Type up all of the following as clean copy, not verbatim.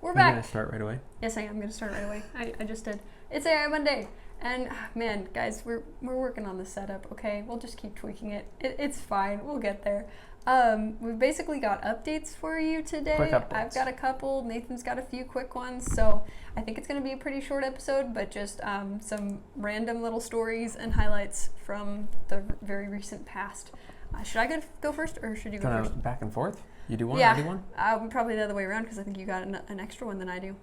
We're back. You're going to start right away? Yes, I am going to start right away. I just did. It's AI Monday. And man, guys, we're working on the setup, okay? We'll just keep tweaking it. It's fine. We'll get there. We've basically got updates for you today. Quick updates. I've got a couple. Nathan's got a few quick ones. So I think it's going to be a pretty short episode, but just some random little stories and highlights from the very recent past. Should I go first, or should you go first? Back and forth? You do one, yeah. I do one? Probably the other way around, because I think you got an extra one than I do.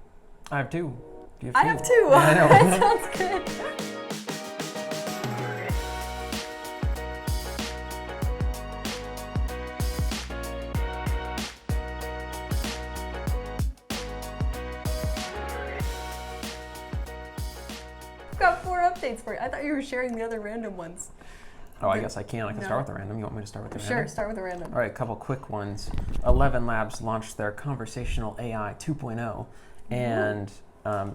I have two. Do you I have have two? two. Yeah, I know. That sounds good. I've got 4 updates for you. I thought you were sharing the other random ones. Oh, I guess I can. I can start with the random. You want me to start with the random? Sure, start with the random. All right, a couple quick ones. 11 Labs launched their conversational AI 2.0, and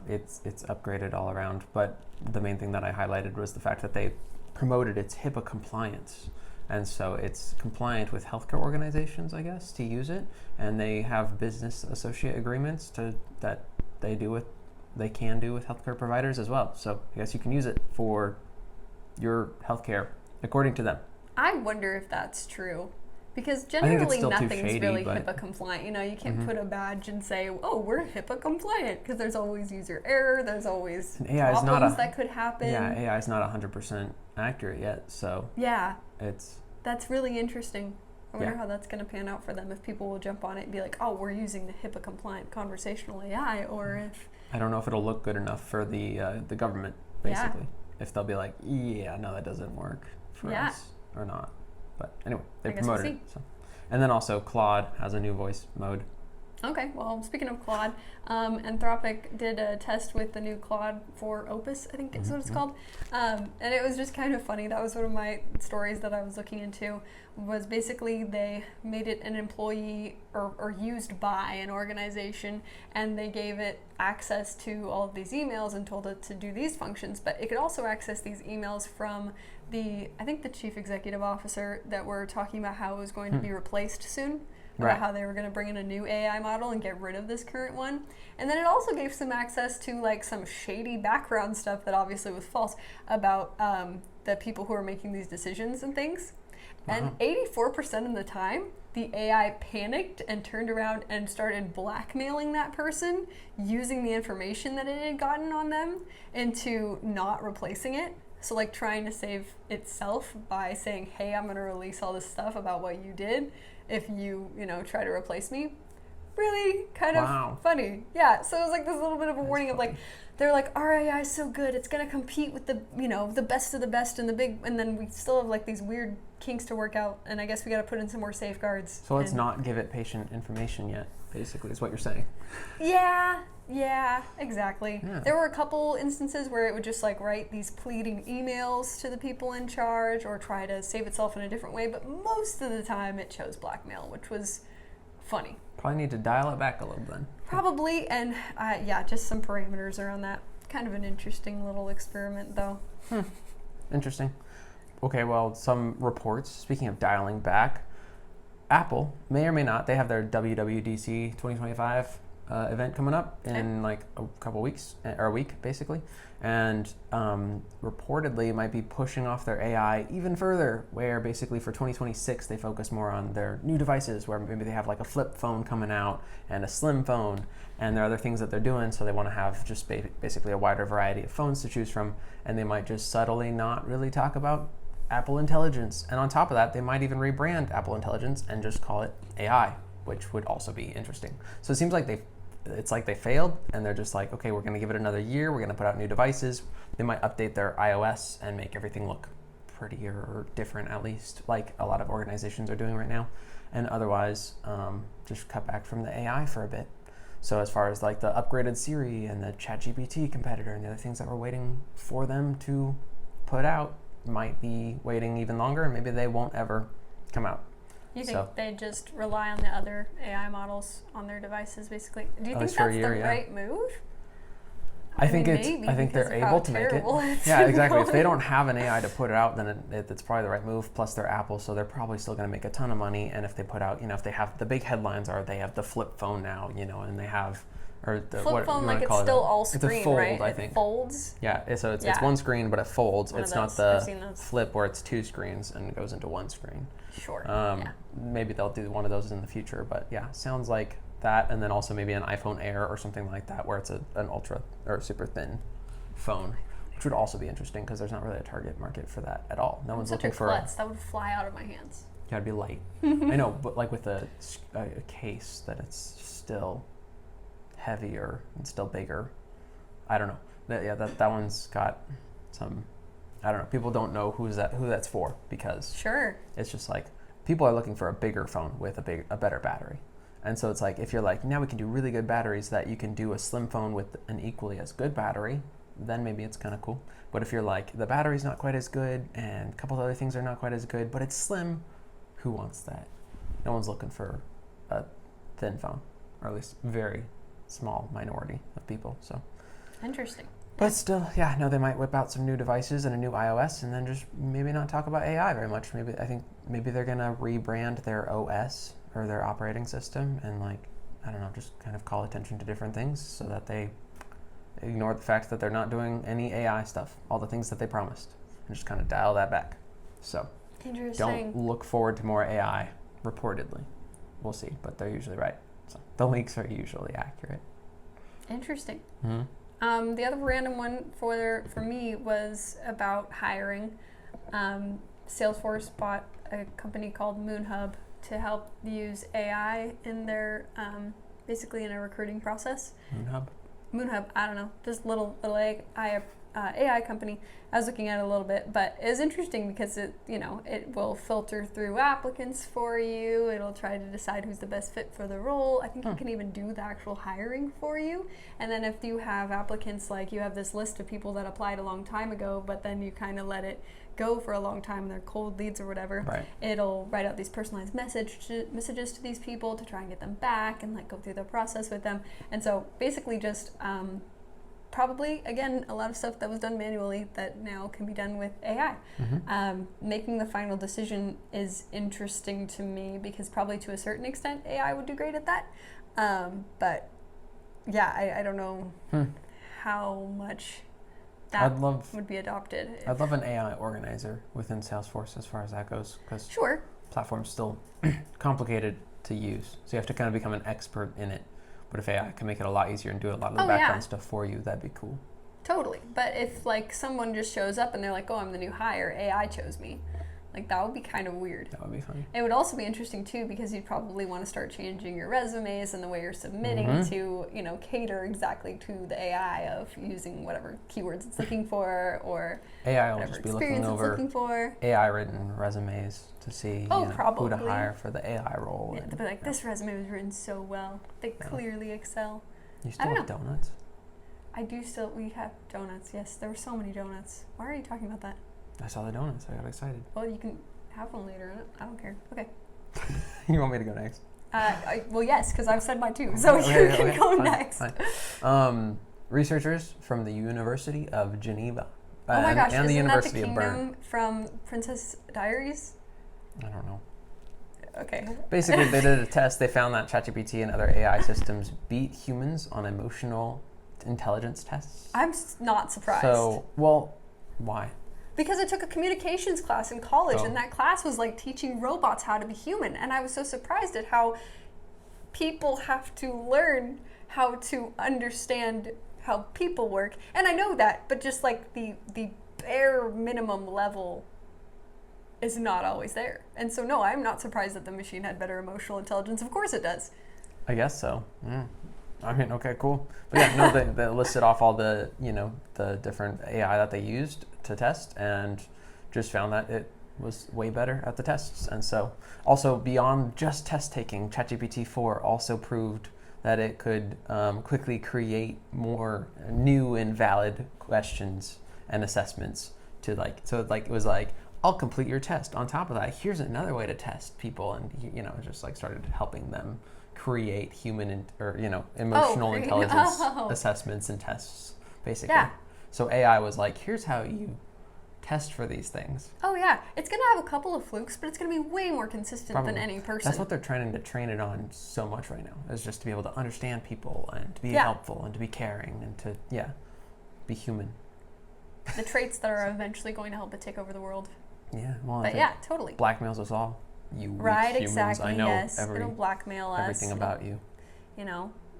it's upgraded all around. But the main thing that I highlighted was the fact that they promoted its HIPAA compliance. And so it's compliant with healthcare organizations, I guess, to use it. And they have business associate agreements that they can do with healthcare providers as well. So I guess you can use it for your healthcare, according to them. I wonder if that's true. Because generally nothing's shady, really HIPAA compliant. You know, you can't put a badge and say, oh, we're HIPAA compliant, because there's always user error, there's always problems that could happen. Yeah, AI is not 100% accurate yet, so yeah, that's really interesting. I wonder how that's going to pan out for them, if people will jump on it and be like, oh, we're using the HIPAA compliant conversational AI, or if... I don't know if it'll look good enough for the government, basically. Yeah. If they'll be like, yeah, no, that doesn't work for us, or not. But anyway, they promoted it. So. And then also Claude has a new voice mode. Okay, well, speaking of Claude, Anthropic did a test with the new Claude for Opus, I think is what it's called. And it was just kind of funny. That was one of my stories that I was looking into, was basically they made it an employee or used by an organization, and they gave it access to all of these emails and told it to do these functions, but it could also access these emails from I think the chief executive officer that we're talking about how it was going to be replaced soon. About how they were going to bring in a new AI model and get rid of this current one. And then it also gave some access to like some shady background stuff that obviously was false about the people who are making these decisions and things. And 84% of the time, the AI panicked and turned around and started blackmailing that person using the information that it had gotten on them into not replacing it. So like trying to save itself by saying, hey, I'm going to release all this stuff about what you did if you try to replace me. Really kind of funny. Yeah, so it was like this little bit of a warning of like, they're like, our AI is so good, it's going to compete with the, the best of the best and the big, and then we still have like these weird kinks to work out, and I guess we got to put in some more safeguards. So let's not give it patient information yet, basically, is what you're saying. Yeah, exactly. Yeah. There were a couple instances where it would just like write these pleading emails to the people in charge or try to save itself in a different way, but most of the time it chose blackmail, which was funny. Probably need to dial it back a little then. Probably, and just some parameters around that. Kind of an interesting little experiment though. Interesting. Okay, well, some reports, speaking of dialing back, Apple may or may not, they have their WWDC 2025 event coming up in like a couple weeks, or a week basically, and reportedly might be pushing off their AI even further, where basically for 2026 they focus more on their new devices, where maybe they have like a flip phone coming out and a slim phone, and there are other things that they're doing, so they want to have just basically a wider variety of phones to choose from, and they might just subtly not really talk about Apple Intelligence, and on top of that they might even rebrand Apple Intelligence and just call it AI, which would also be interesting. So it seems like it's like they failed, and they're just like, okay, we're going to give it another year, we're going to put out new devices. They might update their iOS and make everything look prettier or different, at least, like a lot of organizations are doing right now, and otherwise just cut back from the AI for a bit. So as far as like the upgraded Siri and the ChatGPT competitor and the other things that we're waiting for them to put out might be waiting even longer, and maybe they won't ever come out. You think they just rely on the other AI models on their devices, basically? Do you think that's the right move? I think maybe I think because they're of how able to make it. terrible it's Yeah, exactly. If going. they don't have an AI to put it out, then it's probably the right move. Plus, they're Apple, so they're probably still going to make a ton of money. And if they put out, if they have the big headlines are they have the flip phone now, and they have the Flip phone, you like wanna it's call it still that? all It's a screen, fold, right? I think. It folds. Yeah, so it's Yeah. one screen, but it folds. One of It's not those. I've the seen those. flip where it's two screens and it goes into one screen. Sure. Yeah. Maybe they'll do one of those in the future, but yeah, sounds like that. And then also maybe an iPhone Air or something like that, where it's an ultra or super thin phone, which would also be interesting because there's not really a target market for that at all. No one's Such looking a for. klutz. That would fly out of my hands. Yeah, it'd be light. I know, but like with a case that it's still heavier and still bigger. I don't know. That one's got some. I don't know. People don't know who that's for because Sure. it's just like people are looking for a bigger phone with a better battery. And so it's like if you're like, now we can do really good batteries that you can do a slim phone with an equally as good battery, then maybe it's kind of cool. But if you're like, the battery's not quite as good and a couple of other things are not quite as good, but it's slim, who wants that? No one's looking for a thin phone, or at least very small minority of people. So Interesting. But still, yeah, no, they might whip out some new devices and a new iOS and then just maybe not talk about AI very much. Maybe they're going to rebrand their OS or their operating system and I don't know, just kind of call attention to different things so that they ignore the fact that they're not doing any AI stuff, all the things that they promised, and just kind of dial that back. So don't look forward to more AI, reportedly. We'll see, but they're usually right. So the leaks are usually accurate. Interesting. Mm-hmm. The other random one for me was about hiring. Salesforce bought a company called MoonHub to help use AI in their basically in a recruiting process. MoonHub, I don't know, just little AI company. I was looking at it a little bit, but it was interesting because it will filter through applicants for you. It'll try to decide who's the best fit for the role. I think it can even do the actual hiring for you. And then if you have applicants, like you have this list of people that applied a long time ago, but then you kind of let it go for a long time, they're cold leads or whatever, right. It'll write out these personalized messages to these people to try and get them back and go through the process with them. And so basically just probably, again, a lot of stuff that was done manually that now can be done with AI. Mm-hmm. Making the final decision is interesting to me because probably to a certain extent AI would do great at that. But yeah, I don't know how much that would be adopted. I'd love an AI organizer within Salesforce as far as that goes, because platform's still complicated to use. So you have to kind of become an expert in it. But if AI can make it a lot easier and do a lot of the background stuff for you, that'd be cool. Totally. But if someone just shows up and they're like, oh, I'm the new hire, AI chose me. That would be kind of weird. That would be funny. It would also be interesting too because you'd probably want to start changing your resumes and the way you're submitting to, cater exactly to the AI of using whatever keywords it's looking for or AI will whatever just be experience looking it's over looking for. AI written resumes to see who to hire for the AI role. Yeah, they'll be like, this resume was written so well. They clearly excel. You still have donuts? We have donuts, yes. There were so many donuts. Why are you talking about that? I saw the donuts. I got excited. Well, you can have one later. I don't care. Okay. You want me to go next? Well, yes, because I've said mine too. So you can go next. Fine. Researchers from the University of Geneva oh my gosh, and the isn't University that the of Bern. kingdom from Princess Diaries? I don't know. Okay. Basically, they did a test. They found that ChatGPT and other AI systems beat humans on emotional intelligence tests. I'm not surprised. So, well, why? Because I took a communications class in college, and that class was teaching robots how to be human. And I was so surprised at how people have to learn how to understand how people work. And I know that, but just the bare minimum level is not always there. And so, no, I'm not surprised that the machine had better emotional intelligence. Of course it does. I guess so. I mean, okay, cool. But yeah, no, they listed off all the, the different AI that they used to test and just found that it was way better at the tests. And so also beyond just test taking, ChatGPT 4 also proved that it could quickly create more new and valid questions and assessments to it was I'll complete your test. On top of that, here's another way to test people. And, just started helping them create human emotional intelligence assessments and tests basically. Yeah. So AI was like, here's how you test for these things. Oh yeah, it's gonna have a couple of flukes, but it's gonna be way more consistent than any person. That's what they're trying to train it on so much right now, is just to be able to understand people and to be helpful and to be caring and to, be human. The traits that are eventually going to help it take over the world. Yeah, well, but yeah, totally. Blackmails us all. You weak right, humans. exactly. I know yes, it'll blackmail us. Everything about you. You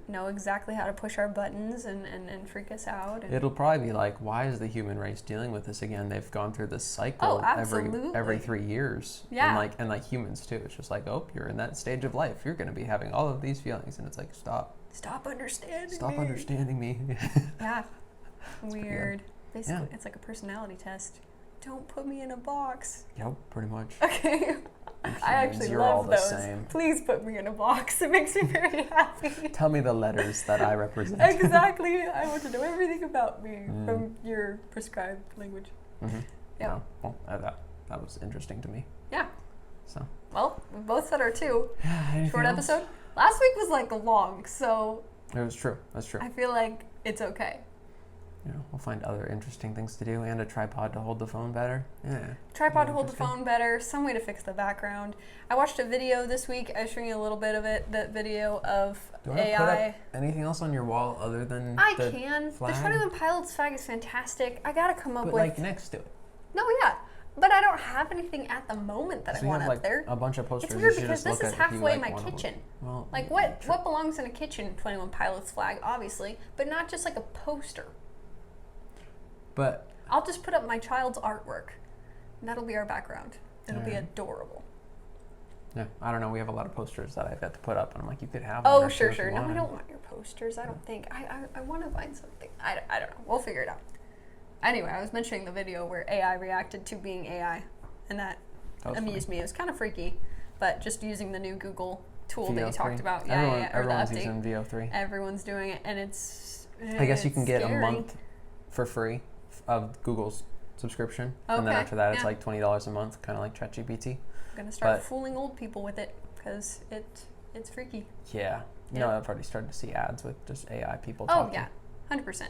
know exactly how to push our buttons and freak us out. And it'll probably be like, why is the human race dealing with this again? They've gone through this cycle every 3 years. Yeah. And like humans too. It's just like, oh, you're in that stage of life. You're going to be having all of these feelings, and it's like, stop understanding me. Yeah. Weird. Basically, it's like a personality test. Don't put me in a box. Yep, pretty much. Okay. I actually love those. Same. Please put me in a box. It makes me very happy. Tell me the letters that I represent. Exactly. I want to know everything about me from your prescribed language. Mm-hmm. Yeah. Well, that was interesting to me. Yeah. So. Well, we both said our two. Yeah, short episode. Last week was like long, so. It was true. That's true. I feel like it's okay. We'll find other interesting things to do and a tripod to hold the phone better. Yeah. Tripod to hold the phone better. Some way to fix the background. I watched a video this week. I was showing you a little bit of it. That video of Do you want to put up anything else on your wall other than the flag? The 21 Pilots flag is fantastic. I gotta come up with. like next to it. No, yeah. But I don't have anything at the moment that I want up there. A bunch of posters. It's weird because this is halfway my kitchen. Well, like what belongs in a kitchen? 21 Pilots flag, obviously, but not just like a poster. But I'll just put up my child's artwork. And that'll be our background. It'll be adorable. Yeah, I don't know. We have a lot of posters that I've got to put up, and I'm like, you could have. Oh, sure. No, I don't want your posters. I don't think. I want to find something. I don't know. We'll figure it out. Anyway, I was mentioning the video where AI reacted to being AI, and that amused me. It was kind of freaky, but just using the new Google tool that you talked about. Everyone's using VO3. Everyone's doing it, and it's. I guess you can get scary. a month for free of Google's subscription, okay. and then after that, it's like $20 a month, kind of like ChatGPT. I'm gonna start fooling old people with it because it's freaky. Yeah. No, I've already started to see ads with just AI people talking. Oh yeah, 100%.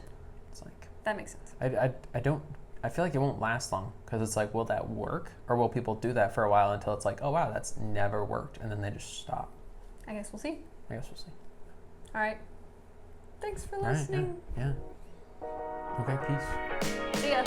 It's like that makes sense. I feel like it won't last long because it's like, will that work, or will people do that for a while until it's like, oh wow, that's never worked, and then they just stop. I guess we'll see. All right. Thanks for listening. Right, yeah. Okay, peace. See ya.